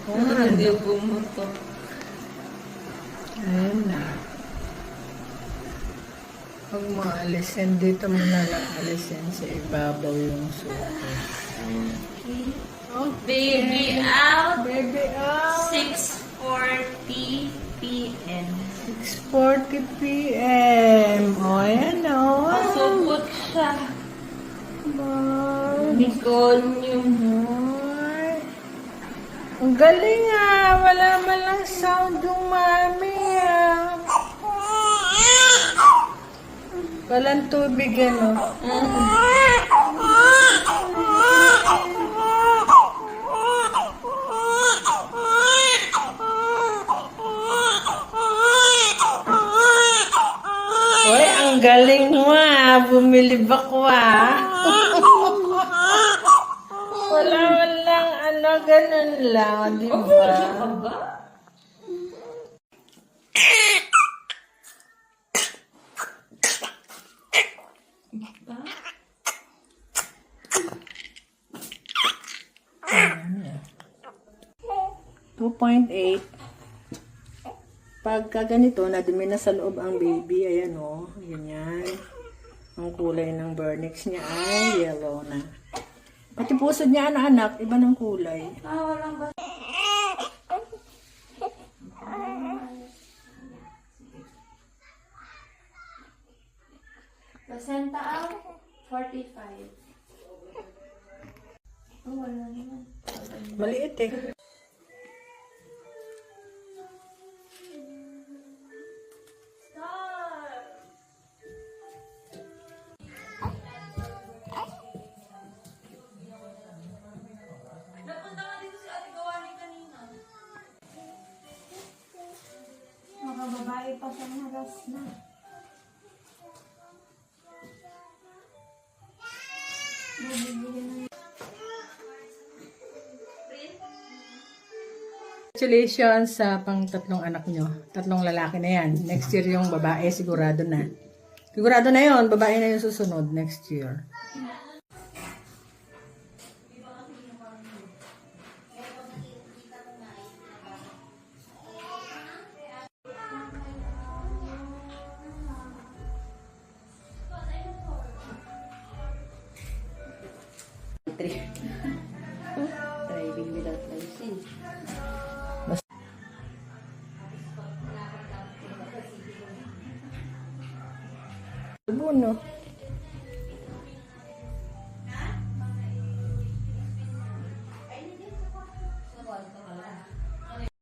Hindi bumuto. Ayun na. Pag maalisin, dito mo na lang alisin sa ibabaw yung suko. Baby out. Baby out. 6:40 p.m. 6:40 p.m. O, ayan o. Pasubot siya. Bye. Biconium. Ay. Ang galing ah. Wala man lang sound yung mami ah. Walang tubig ano. Uy, ang galing mo ah. Bumilib ako ah. Wala man lang ano, ganun lang. Di ba? 2.8. Pagka ganito, nadumi na sa loob ang baby, ayan o, ganyan. Ang kulay ng vernix niya ay yellow na. Pati pusod niya, anak, iba ng kulay. Walang ba? Placenta out, 45. Oh, wala naman. Maliit eh. Napunta nga dito si Ate Gawani kanina. Mga babae pa siyang haras na. Congratulations sa pang tatlong anak nyo. Tatlong lalaki na yan. Next year yung babae, sigurado na. Sigurado na yon, babae na yung susunod next year. Driving without license. Buno.